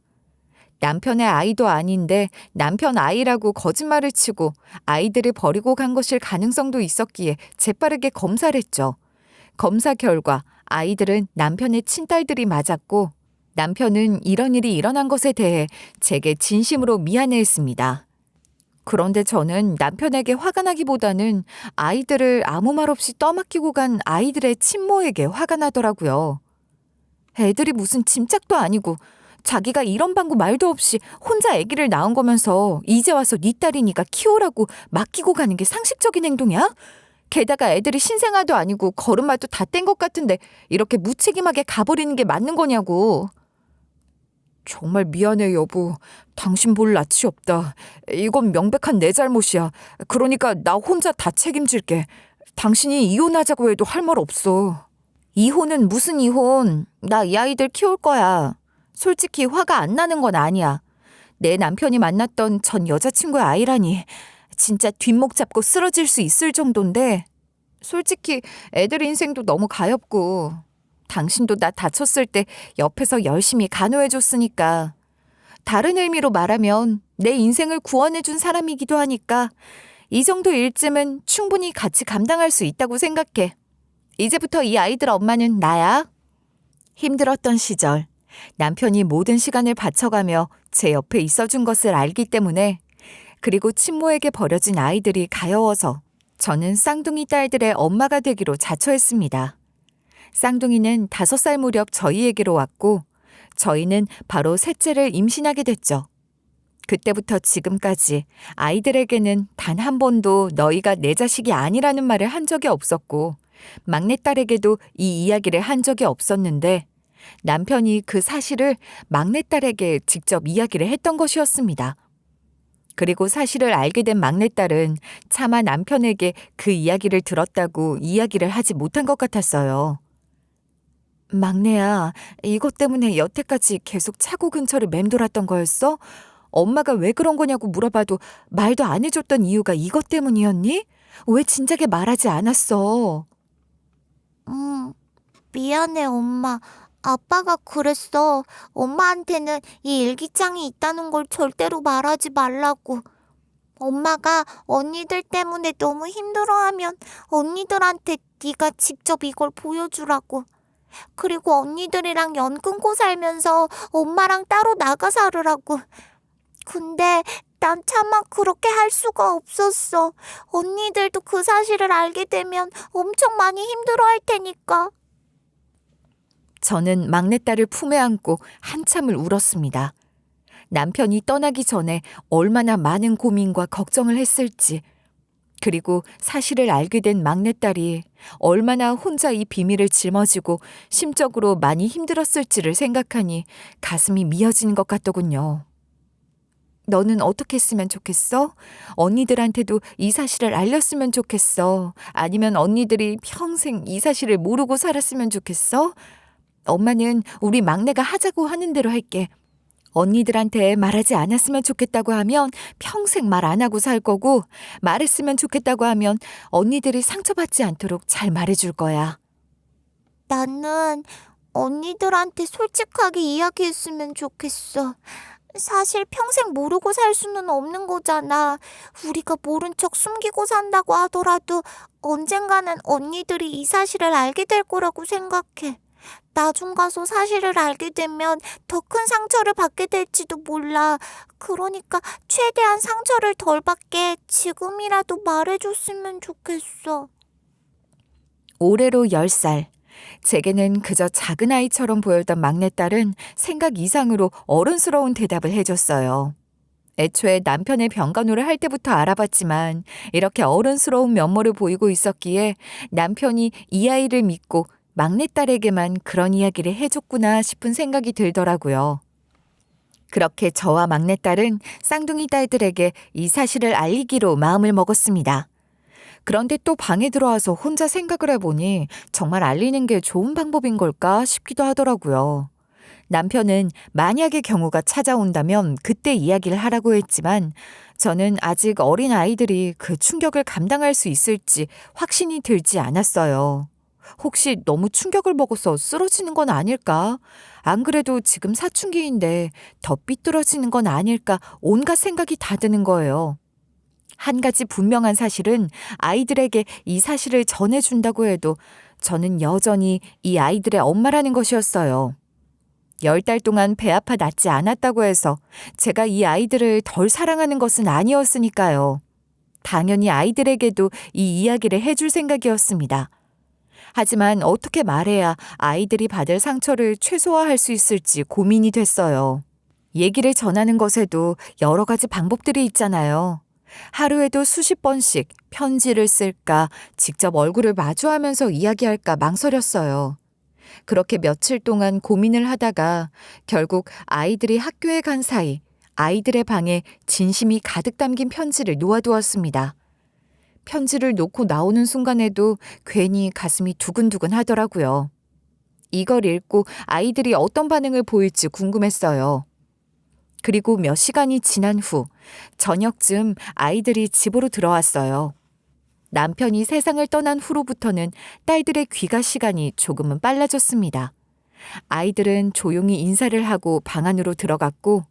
남편의 아이도 아닌데 남편 아이라고 거짓말을 치고 아이들을 버리고 간 것일 가능성도 있었기에 재빠르게 검사를 했죠. 검사 결과 아이들은 남편의 친딸들이 맞았고 남편은 이런 일이 일어난 것에 대해 제게 진심으로 미안해했습니다. 그런데 저는 남편에게 화가 나기보다는 아이들을 아무 말 없이 떠맡기고 간 아이들의 친모에게 화가 나더라고요. 애들이 무슨 짐짝도 아니고 자기가 이런 방구 말도 없이 혼자 아기를 낳은 거면서 이제 와서 네 딸이니까 키우라고 맡기고 가는 게 상식적인 행동이야? 게다가 애들이 신생아도 아니고 걸음마도 다 뗀 것 같은데 이렇게 무책임하게 가버리는 게 맞는 거냐고. 정말 미안해 여보. 당신 볼 낯이 없다. 이건 명백한 내 잘못이야. 그러니까 나 혼자 다 책임질게. 당신이 이혼하자고 해도 할 말 없어. 이혼은 무슨 이혼. 나 이 아이들 키울 거야. 솔직히 화가 안 나는 건 아니야. 내 남편이 만났던 전 여자친구의 아이라니 진짜 뒷목 잡고 쓰러질 수 있을 정도인데 솔직히 애들 인생도 너무 가엾고 당신도 나 다쳤을 때 옆에서 열심히 간호해줬으니까 다른 의미로 말하면 내 인생을 구원해준 사람이기도 하니까 이 정도 일쯤은 충분히 같이 감당할 수 있다고 생각해. 이제부터 이 아이들 엄마는 나야. 힘들었던 시절, 남편이 모든 시간을 바쳐가며 제 옆에 있어준 것을 알기 때문에, 그리고 친모에게 버려진 아이들이 가여워서 저는 쌍둥이 딸들의 엄마가 되기로 자처했습니다. 쌍둥이는 5살 무렵 저희에게로 왔고, 저희는 바로 셋째를 임신하게 됐죠. 그때부터 지금까지 아이들에게는 단 한 번도 너희가 내 자식이 아니라는 말을 한 적이 없었고, 막내딸에게도 이 이야기를 한 적이 없었는데, 남편이 그 사실을 막내딸에게 직접 이야기를 했던 것이었습니다. 그리고 사실을 알게 된 막내딸은 차마 남편에게 그 이야기를 들었다고 이야기를 하지 못한 것 같았어요. 막내야, 이것 때문에 여태까지 계속 차고 근처를 맴돌았던 거였어? 엄마가 왜 그런 거냐고 물어봐도 말도 안 해줬던 이유가 이것 때문이었니? 왜 진작에 말하지 않았어? 미안해, 엄마. 아빠가 그랬어. 엄마한테는 이 일기장이 있다는 걸 절대로 말하지 말라고. 엄마가 언니들 때문에 너무 힘들어하면 언니들한테 네가 직접 이걸 보여주라고. 그리고 언니들이랑 연 끊고 살면서 엄마랑 따로 나가 살으라고. 근데 난 차마 그렇게 할 수가 없었어. 언니들도 그 사실을 알게 되면 엄청 많이 힘들어할 테니까. 저는 막내딸을 품에 안고 한참을 울었습니다. 남편이 떠나기 전에 얼마나 많은 고민과 걱정을 했을지, 그리고 사실을 알게 된 막내딸이 얼마나 혼자 이 비밀을 짊어지고 심적으로 많이 힘들었을지를 생각하니 가슴이 미어지는 것 같더군요. 너는 어떻게 했으면 좋겠어? 언니들한테도 이 사실을 알렸으면 좋겠어? 아니면 언니들이 평생 이 사실을 모르고 살았으면 좋겠어? 엄마는 우리 막내가 하자고 하는 대로 할게. 언니들한테 말하지 않았으면 좋겠다고 하면 평생 말 안 하고 살 거고, 말했으면 좋겠다고 하면 언니들이 상처받지 않도록 잘 말해줄 거야. 나는 언니들한테 솔직하게 이야기했으면 좋겠어. 사실 평생 모르고 살 수는 없는 거잖아. 우리가 모른 척 숨기고 산다고 하더라도 언젠가는 언니들이 이 사실을 알게 될 거라고 생각해. 나중 가서 사실을 알게 되면 더 큰 상처를 받게 될지도 몰라. 그러니까 최대한 상처를 덜 받게 지금이라도 말해줬으면 좋겠어. 올해로 10살. 제게는 그저 작은 아이처럼 보였던 막내딸은 생각 이상으로 어른스러운 대답을 해줬어요. 애초에 남편의 병간호를 할 때부터 알아봤지만 이렇게 어른스러운 면모를 보이고 있었기에 남편이 이 아이를 믿고 막내딸에게만 그런 이야기를 해줬구나 싶은 생각이 들더라고요. 그렇게 저와 막내딸은 쌍둥이 딸들에게 이 사실을 알리기로 마음을 먹었습니다. 그런데 또 방에 들어와서 혼자 생각을 해보니 정말 알리는 게 좋은 방법인 걸까 싶기도 하더라고요. 남편은 만약의 경우가 찾아온다면 그때 이야기를 하라고 했지만 저는 아직 어린 아이들이 그 충격을 감당할 수 있을지 확신이 들지 않았어요. 혹시 너무 충격을 먹어서 쓰러지는 건 아닐까? 안 그래도 지금 사춘기인데 더 삐뚤어지는 건 아닐까? 온갖 생각이 다 드는 거예요. 한 가지 분명한 사실은 아이들에게 이 사실을 전해준다고 해도 저는 여전히 이 아이들의 엄마라는 것이었어요. 10달 동안 배 아파 낫지 않았다고 해서 제가 이 아이들을 덜 사랑하는 것은 아니었으니까요. 당연히 아이들에게도 이 이야기를 해줄 생각이었습니다. 하지만 어떻게 말해야 아이들이 받을 상처를 최소화할 수 있을지 고민이 됐어요. 얘기를 전하는 것에도 여러 가지 방법들이 있잖아요. 하루에도 수십 번씩 편지를 쓸까, 직접 얼굴을 마주하면서 이야기할까 망설였어요. 그렇게 며칠 동안 고민을 하다가 결국 아이들이 학교에 간 사이 아이들의 방에 진심이 가득 담긴 편지를 놓아두었습니다. 편지를 놓고 나오는 순간에도 괜히 가슴이 두근두근 하더라고요. 이걸 읽고 아이들이 어떤 반응을 보일지 궁금했어요. 그리고 몇 시간이 지난 후 저녁쯤 아이들이 집으로 들어왔어요. 남편이 세상을 떠난 후로부터는 딸들의 귀가 시간이 조금은 빨라졌습니다. 아이들은 조용히 인사를 하고 방 안으로 들어갔고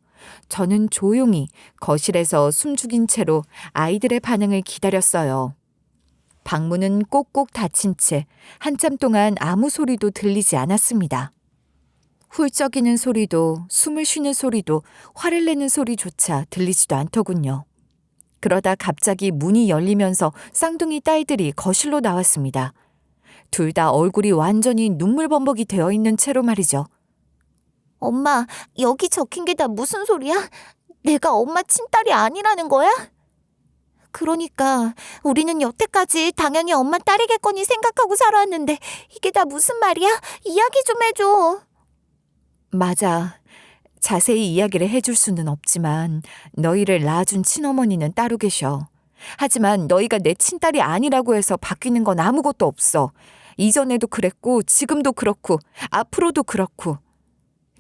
저는 조용히 거실에서 숨죽인 채로 아이들의 반응을 기다렸어요. 방문은 꼭꼭 닫힌 채 한참 동안 아무 소리도 들리지 않았습니다. 훌쩍이는 소리도 숨을 쉬는 소리도 화를 내는 소리조차 들리지도 않더군요. 그러다 갑자기 문이 열리면서 쌍둥이 딸들이 거실로 나왔습니다. 둘 다 얼굴이 완전히 눈물범벅이 되어 있는 채로 말이죠. 엄마, 여기 적힌 게 다 무슨 소리야? 내가 엄마 친딸이 아니라는 거야? 그러니까 우리는 여태까지 당연히 엄마 딸이겠거니 생각하고 살아왔는데 이게 다 무슨 말이야? 이야기 좀 해줘. 맞아. 자세히 이야기를 해줄 수는 없지만 너희를 낳아준 친어머니는 따로 계셔. 하지만 너희가 내 친딸이 아니라고 해서 바뀌는 건 아무것도 없어. 이전에도 그랬고 지금도 그렇고 앞으로도 그렇고.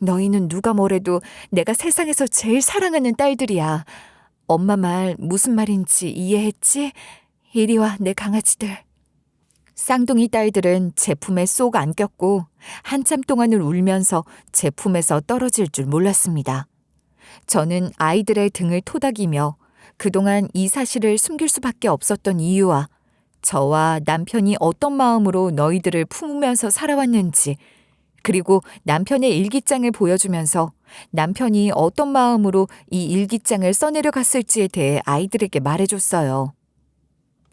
너희는 누가 뭐래도 내가 세상에서 제일 사랑하는 딸들이야. 엄마 말 무슨 말인지 이해했지? 이리 와, 내 강아지들. 쌍둥이 딸들은 제 품에 쏙 안겼고 한참 동안을 울면서 제 품에서 떨어질 줄 몰랐습니다. 저는 아이들의 등을 토닥이며 그동안 이 사실을 숨길 수밖에 없었던 이유와 저와 남편이 어떤 마음으로 너희들을 품으면서 살아왔는지, 그리고 남편의 일기장을 보여주면서 남편이 어떤 마음으로 이 일기장을 써내려 갔을지에 대해 아이들에게 말해줬어요.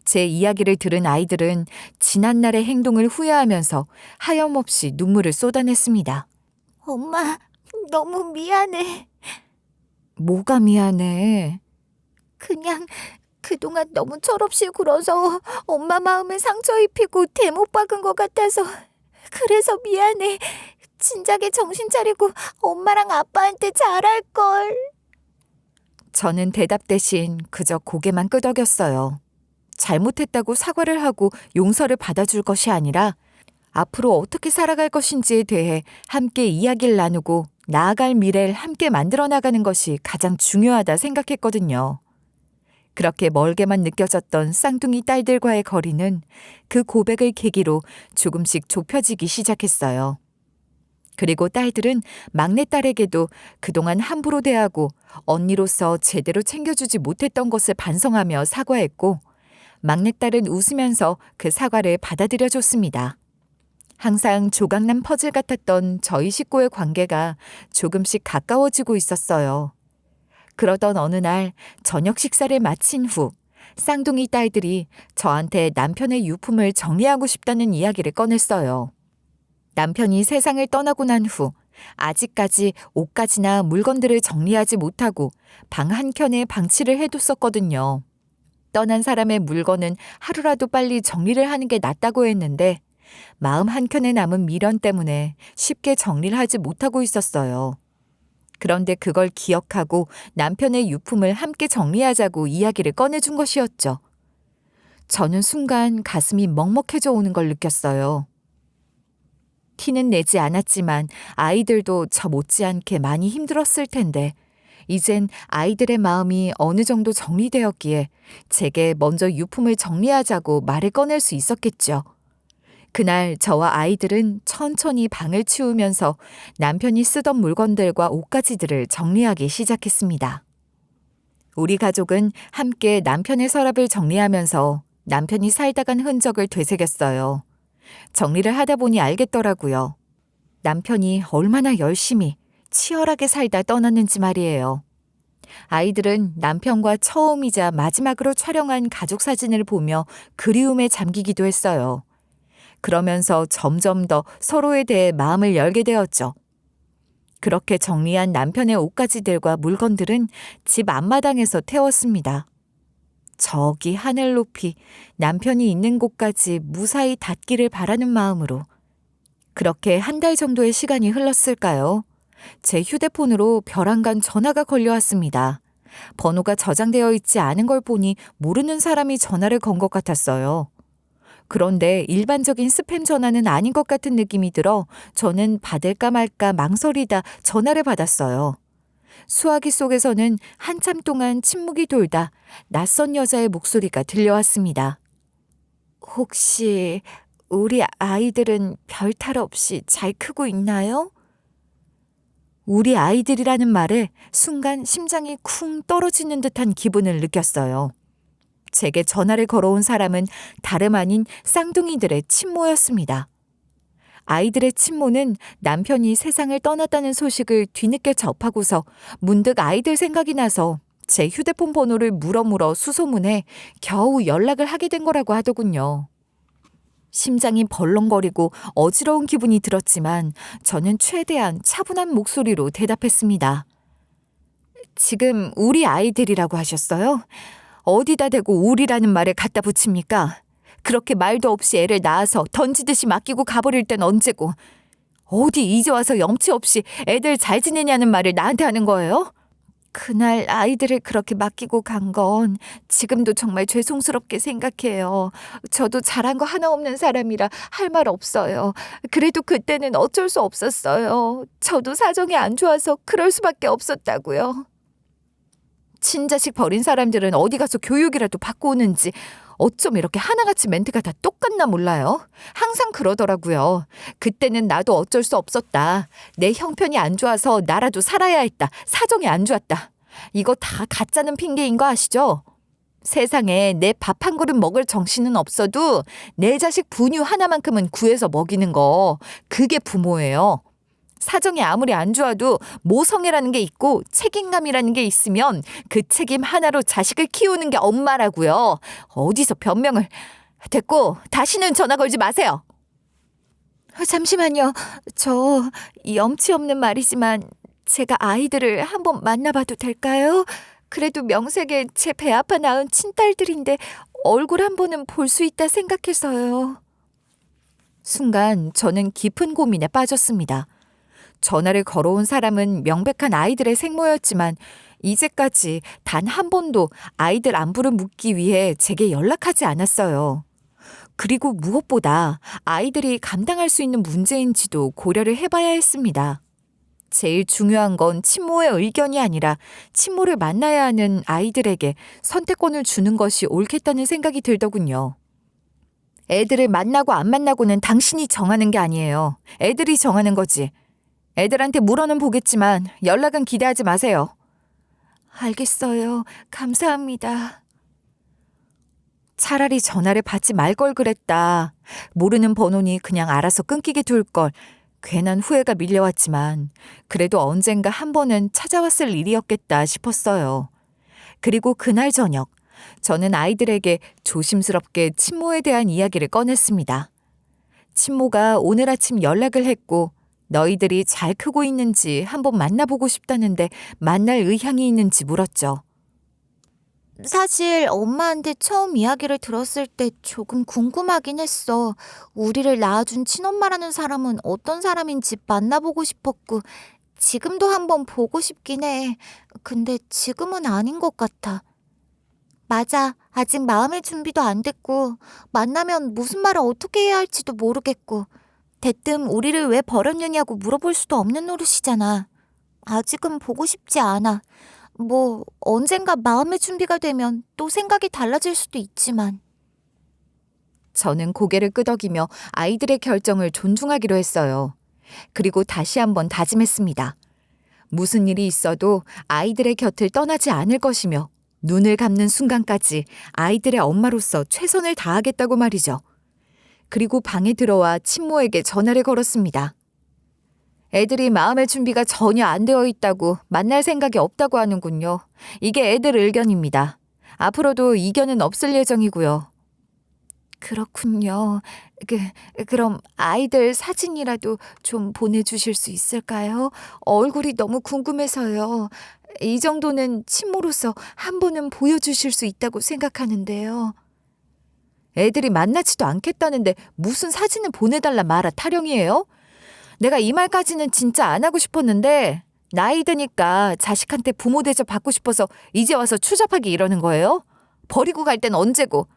제 이야기를 들은 아이들은 지난날의 행동을 후회하면서 하염없이 눈물을 쏟아냈습니다. 엄마, 너무 미안해. 뭐가 미안해? 그냥 그동안 너무 철없이 굴어서 엄마 마음에 상처 입히고 대못 박은 것 같아서 그래서 미안해. 진작에 정신 차리고 엄마랑 아빠한테 잘할걸. 저는 대답 대신 그저 고개만 끄덕였어요. 잘못했다고 사과를 하고 용서를 받아줄 것이 아니라 앞으로 어떻게 살아갈 것인지에 대해 함께 이야기를 나누고 나아갈 미래를 함께 만들어 나가는 것이 가장 중요하다 생각했거든요. 그렇게 멀게만 느껴졌던 쌍둥이 딸들과의 거리는 그 고백을 계기로 조금씩 좁혀지기 시작했어요. 그리고 딸들은 막내딸에게도 그동안 함부로 대하고 언니로서 제대로 챙겨주지 못했던 것을 반성하며 사과했고, 막내딸은 웃으면서 그 사과를 받아들여줬습니다. 항상 조각난 퍼즐 같았던 저희 식구의 관계가 조금씩 가까워지고 있었어요. 그러던 어느 날 저녁 식사를 마친 후 쌍둥이 딸들이 저한테 남편의 유품을 정리하고 싶다는 이야기를 꺼냈어요. 남편이 세상을 떠나고 난 후 아직까지 옷가지나 물건들을 정리하지 못하고 방 한켠에 방치를 해뒀었거든요. 떠난 사람의 물건은 하루라도 빨리 정리를 하는 게 낫다고 했는데 마음 한켠에 남은 미련 때문에 쉽게 정리를 하지 못하고 있었어요. 그런데 그걸 기억하고 남편의 유품을 함께 정리하자고 이야기를 꺼내준 것이었죠. 저는 순간 가슴이 먹먹해져 오는 걸 느꼈어요. 티는 내지 않았지만 아이들도 저 못지않게 많이 힘들었을 텐데 이젠 아이들의 마음이 어느 정도 정리되었기에 제게 먼저 유품을 정리하자고 말을 꺼낼 수 있었겠죠. 그날 저와 아이들은 천천히 방을 치우면서 남편이 쓰던 물건들과 옷가지들을 정리하기 시작했습니다. 우리 가족은 함께 남편의 서랍을 정리하면서 남편이 살다 간 흔적을 되새겼어요. 정리를 하다 보니 알겠더라고요. 남편이 얼마나 열심히 치열하게 살다 떠났는지 말이에요. 아이들은 남편과 처음이자 마지막으로 촬영한 가족 사진을 보며 그리움에 잠기기도 했어요. 그러면서 점점 더 서로에 대해 마음을 열게 되었죠. 그렇게 정리한 남편의 옷가지들과 물건들은 집 앞마당에서 태웠습니다. 저기 하늘 높이 남편이 있는 곳까지 무사히 닿기를 바라는 마음으로. 그렇게 한 달 정도의 시간이 흘렀을까요? 제 휴대폰으로 벼랑간 전화가 걸려왔습니다. 번호가 저장되어 있지 않은 걸 보니 모르는 사람이 전화를 건 것 같았어요. 그런데 일반적인 스팸 전화는 아닌 것 같은 느낌이 들어 저는 받을까 말까 망설이다 전화를 받았어요. 수화기 속에서는 한참 동안 침묵이 돌다 낯선 여자의 목소리가 들려왔습니다. 혹시 우리 아이들은 별 탈 없이 잘 크고 있나요? 우리 아이들이라는 말에 순간 심장이 쿵 떨어지는 듯한 기분을 느꼈어요. 제게 전화를 걸어온 사람은 다름 아닌 쌍둥이들의 친모였습니다. 아이들의 친모는 남편이 세상을 떠났다는 소식을 뒤늦게 접하고서 문득 아이들 생각이 나서 제 휴대폰 번호를 물어물어 수소문해 겨우 연락을 하게 된 거라고 하더군요. 심장이 벌렁거리고 어지러운 기분이 들었지만 저는 최대한 차분한 목소리로 대답했습니다. 지금 우리 아이들이라고 하셨어요? 어디다 대고 우리라는 말을 갖다 붙입니까? 그렇게 말도 없이 애를 낳아서 던지듯이 맡기고 가버릴 땐 언제고, 어디 이제 와서 염치 없이 애들 잘 지내냐는 말을 나한테 하는 거예요? 그날 아이들을 그렇게 맡기고 간 건 지금도 정말 죄송스럽게 생각해요. 저도 잘한 거 하나 없는 사람이라 할 말 없어요. 그래도 그때는 어쩔 수 없었어요. 저도 사정이 안 좋아서 그럴 수밖에 없었다고요. 친자식 버린 사람들은 어디 가서 교육이라도 받고 오는지 어쩜 이렇게 하나같이 멘트가 다 똑같나 몰라요. 항상 그러더라고요. 그때는 나도 어쩔 수 없었다. 내 형편이 안 좋아서 나라도 살아야 했다. 사정이 안 좋았다. 이거 다 가짜는 핑계인 거 아시죠? 세상에 내 밥 한 그릇 먹을 정신은 없어도 내 자식 분유 하나만큼은 구해서 먹이는 거, 그게 부모예요. 사정이 아무리 안 좋아도 모성애라는 게 있고 책임감이라는 게 있으면 그 책임 하나로 자식을 키우는 게 엄마라고요. 어디서 변명을. 됐고 다시는 전화 걸지 마세요. 잠시만요. 저 염치 없는 말이지만 제가 아이들을 한번 만나봐도 될까요? 그래도 명색에 제 배 아파 낳은 친딸들인데 얼굴 한 번은 볼 수 있다 생각해서요. 순간 저는 깊은 고민에 빠졌습니다. 전화를 걸어온 사람은 명백한 아이들의 생모였지만 이제까지 단 한 번도 아이들 안부를 묻기 위해 제게 연락하지 않았어요. 그리고 무엇보다 아이들이 감당할 수 있는 문제인지도 고려를 해봐야 했습니다. 제일 중요한 건 친모의 의견이 아니라 친모를 만나야 하는 아이들에게 선택권을 주는 것이 옳겠다는 생각이 들더군요. 애들을 만나고 안 만나고는 당신이 정하는 게 아니에요. 애들이 정하는 거지. 애들한테 물어는 보겠지만 연락은 기대하지 마세요. 알겠어요. 감사합니다. 차라리 전화를 받지 말 걸 그랬다. 모르는 번호니 그냥 알아서 끊기게 둘 걸. 괜한 후회가 밀려왔지만 그래도 언젠가 한 번은 찾아왔을 일이었겠다 싶었어요. 그리고 그날 저녁 저는 아이들에게 조심스럽게 친모에 대한 이야기를 꺼냈습니다. 친모가 오늘 아침 연락을 했고 너희들이 잘 크고 있는지 한번 만나보고 싶다는데 만날 의향이 있는지 물었죠. 사실 엄마한테 처음 이야기를 들었을 때 조금 궁금하긴 했어. 우리를 낳아준 친엄마라는 사람은 어떤 사람인지 만나보고 싶었고, 지금도 한번 보고 싶긴 해. 근데 지금은 아닌 것 같아. 맞아. 아직 마음의 준비도 안 됐고, 만나면 무슨 말을 어떻게 해야 할지도 모르겠고, 대뜸 우리를 왜 버렸느냐고 물어볼 수도 없는 노릇이잖아. 아직은 보고 싶지 않아. 뭐 언젠가 마음의 준비가 되면 또 생각이 달라질 수도 있지만. 저는 고개를 끄덕이며 아이들의 결정을 존중하기로 했어요. 그리고 다시 한번 다짐했습니다. 무슨 일이 있어도 아이들의 곁을 떠나지 않을 것이며 눈을 감는 순간까지 아이들의 엄마로서 최선을 다하겠다고 말이죠. 그리고 방에 들어와 친모에게 전화를 걸었습니다. 애들이 마음의 준비가 전혀 안 되어 있다고 만날 생각이 없다고 하는군요. 이게 애들 의견입니다. 앞으로도 이견은 없을 예정이고요. 그렇군요. 그럼 아이들 사진이라도 좀 보내주실 수 있을까요? 얼굴이 너무 궁금해서요. 이 정도는 친모로서 한 번은 보여주실 수 있다고 생각하는데요. 애들이 만나지도 않겠다는데 무슨 사진을 보내달라 말아 타령이에요? 내가 이 말까지는 진짜 안 하고 싶었는데 나이 드니까 자식한테 부모 대접 받고 싶어서 이제 와서 추잡하게 이러는 거예요? 버리고 갈 땐 언제고.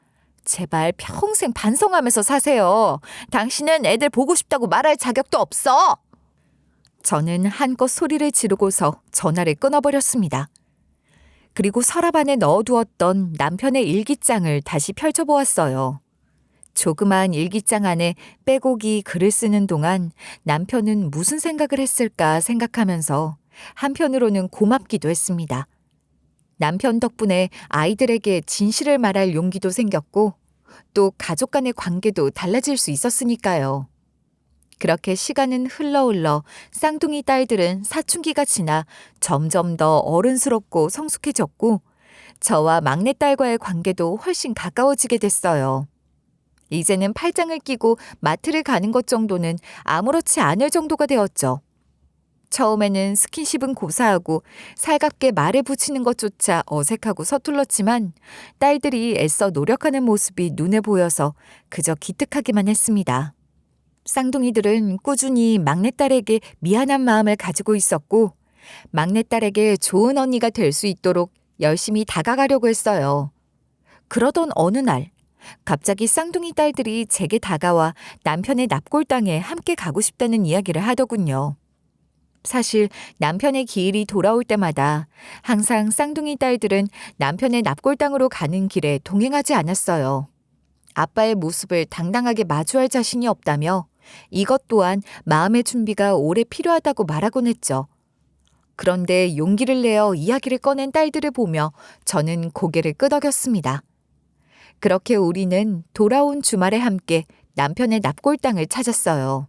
제발 평생 반성하면서 사세요. 당신은 애들 보고 싶다고 말할 자격도 없어. 저는 한껏 소리를 지르고서 전화를 끊어버렸습니다. 그리고 서랍 안에 넣어두었던 남편의 일기장을 다시 펼쳐보았어요. 조그만 일기장 안에 빼곡히 글을 쓰는 동안 남편은 무슨 생각을 했을까 생각하면서 한편으로는 고맙기도 했습니다. 남편 덕분에 아이들에게 진실을 말할 용기도 생겼고 또 가족 간의 관계도 달라질 수 있었으니까요. 그렇게 시간은 흘러 쌍둥이 딸들은 사춘기가 지나 점점 더 어른스럽고 성숙해졌고 저와 막내딸과의 관계도 훨씬 가까워지게 됐어요. 이제는 팔짱을 끼고 마트를 가는 것 정도는 아무렇지 않을 정도가 되었죠. 처음에는 스킨십은 고사하고 살갑게 말을 붙이는 것조차 어색하고 서툴렀지만 딸들이 애써 노력하는 모습이 눈에 보여서 그저 기특하기만 했습니다. 쌍둥이들은 꾸준히 막내딸에게 미안한 마음을 가지고 있었고 막내딸에게 좋은 언니가 될 수 있도록 열심히 다가가려고 했어요. 그러던 어느 날 갑자기 쌍둥이 딸들이 제게 다가와 남편의 납골당에 함께 가고 싶다는 이야기를 하더군요. 사실 남편의 기일이 돌아올 때마다 항상 쌍둥이 딸들은 남편의 납골당으로 가는 길에 동행하지 않았어요. 아빠의 모습을 당당하게 마주할 자신이 없다며 이것 또한 마음의 준비가 오래 필요하다고 말하곤 했죠. 그런데 용기를 내어 이야기를 꺼낸 딸들을 보며 저는 고개를 끄덕였습니다. 그렇게 우리는 돌아온 주말에 함께 남편의 납골당을 찾았어요.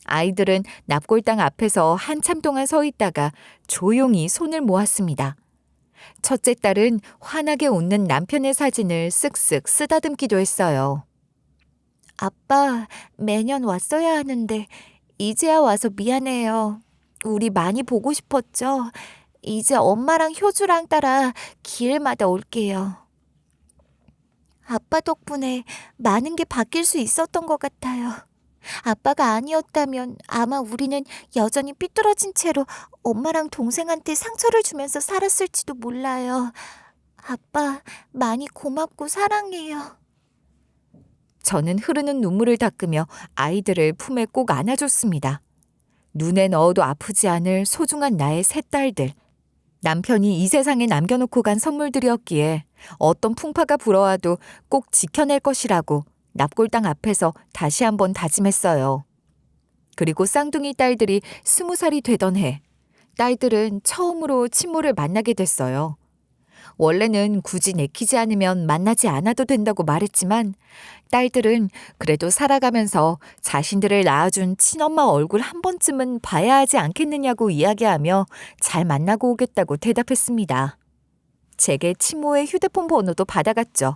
아이들은 납골당 앞에서 한참 동안 서 있다가 조용히 손을 모았습니다. 첫째 딸은 환하게 웃는 남편의 사진을 쓱쓱 쓰다듬기도 했어요. 아빠, 매년 왔어야 하는데 이제야 와서 미안해요. 우리 많이 보고 싶었죠? 이제 엄마랑 효주랑 따라 기일마다 올게요. 아빠 덕분에 많은 게 바뀔 수 있었던 것 같아요. 아빠가 아니었다면 아마 우리는 여전히 삐뚤어진 채로 엄마랑 동생한테 상처를 주면서 살았을지도 몰라요. 아빠, 많이 고맙고 사랑해요. 저는 흐르는 눈물을 닦으며 아이들을 품에 꼭 안아줬습니다. 눈에 넣어도 아프지 않을 소중한 나의 새 딸들. 남편이 이 세상에 남겨놓고 간 선물들이었기에 어떤 풍파가 불어와도 꼭 지켜낼 것이라고 납골당 앞에서 다시 한번 다짐했어요. 그리고 쌍둥이 딸들이 20살이 되던 해, 딸들은 처음으로 친모를 만나게 됐어요. 원래는 굳이 내키지 않으면 만나지 않아도 된다고 말했지만 딸들은 그래도 살아가면서 자신들을 낳아준 친엄마 얼굴 한 번쯤은 봐야 하지 않겠느냐고 이야기하며 잘 만나고 오겠다고 대답했습니다. 제게 친모의 휴대폰 번호도 받아갔죠.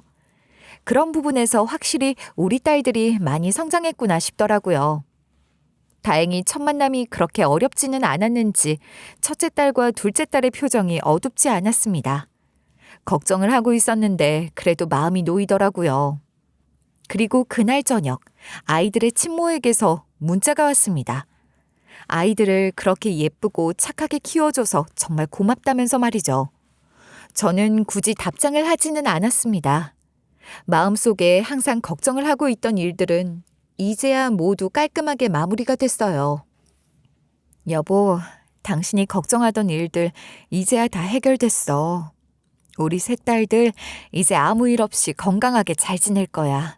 그런 부분에서 확실히 우리 딸들이 많이 성장했구나 싶더라고요. 다행히 첫 만남이 그렇게 어렵지는 않았는지 첫째 딸과 둘째 딸의 표정이 어둡지 않았습니다. 걱정을 하고 있었는데 그래도 마음이 놓이더라고요. 그리고 그날 저녁 아이들의 친모에게서 문자가 왔습니다. 아이들을 그렇게 예쁘고 착하게 키워줘서 정말 고맙다면서 말이죠. 저는 굳이 답장을 하지는 않았습니다. 마음속에 항상 걱정을 하고 있던 일들은 이제야 모두 깔끔하게 마무리가 됐어요. 여보, 당신이 걱정하던 일들 이제야 다 해결됐어. 우리 세 딸들 이제 아무 일 없이 건강하게 잘 지낼 거야.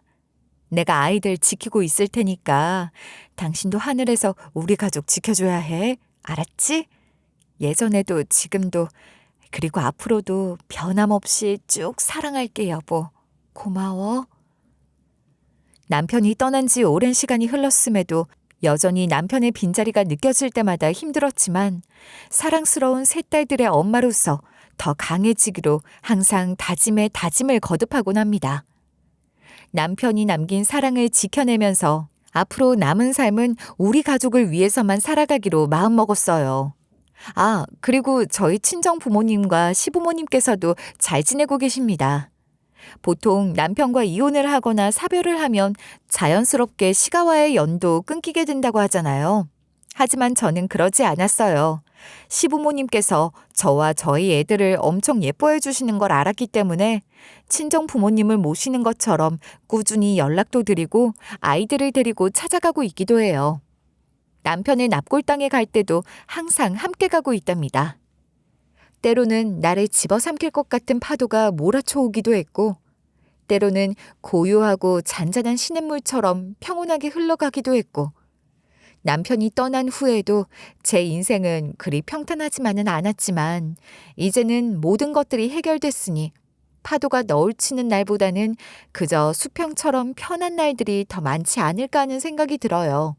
내가 아이들 지키고 있을 테니까 당신도 하늘에서 우리 가족 지켜줘야 해. 알았지? 예전에도 지금도 그리고 앞으로도 변함없이 쭉 사랑할게 여보. 고마워. 남편이 떠난 지 오랜 시간이 흘렀음에도 여전히 남편의 빈자리가 느껴질 때마다 힘들었지만 사랑스러운 세 딸들의 엄마로서 더 강해지기로 항상 다짐에 다짐을 거듭하곤 합니다. 남편이 남긴 사랑을 지켜내면서 앞으로 남은 삶은 우리 가족을 위해서만 살아가기로 마음먹었어요. 아, 그리고 저희 친정 부모님과 시부모님께서도 잘 지내고 계십니다. 보통 남편과 이혼을 하거나 사별을 하면 자연스럽게 시가와의 연도 끊기게 된다고 하잖아요. 하지만 저는 그러지 않았어요. 시부모님께서 저와 저희 애들을 엄청 예뻐해 주시는 걸 알았기 때문에 친정 부모님을 모시는 것처럼 꾸준히 연락도 드리고 아이들을 데리고 찾아가고 있기도 해요. 남편의 납골당에 갈 때도 항상 함께 가고 있답니다. 때로는 나를 집어삼킬 것 같은 파도가 몰아쳐 오기도 했고 때로는 고요하고 잔잔한 시냇물처럼 평온하게 흘러가기도 했고, 남편이 떠난 후에도 제 인생은 그리 평탄하지만은 않았지만, 이제는 모든 것들이 해결됐으니 파도가 너울치는 날보다는 그저 수평처럼 편한 날들이 더 많지 않을까 하는 생각이 들어요.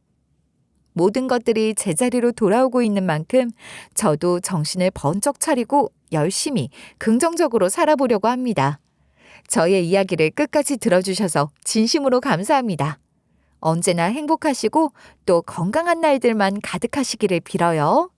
모든 것들이 제자리로 돌아오고 있는 만큼 저도 정신을 번쩍 차리고 열심히 긍정적으로 살아보려고 합니다. 저의 이야기를 끝까지 들어주셔서 진심으로 감사합니다. 언제나 행복하시고 또 건강한 날들만 가득하시기를 빌어요.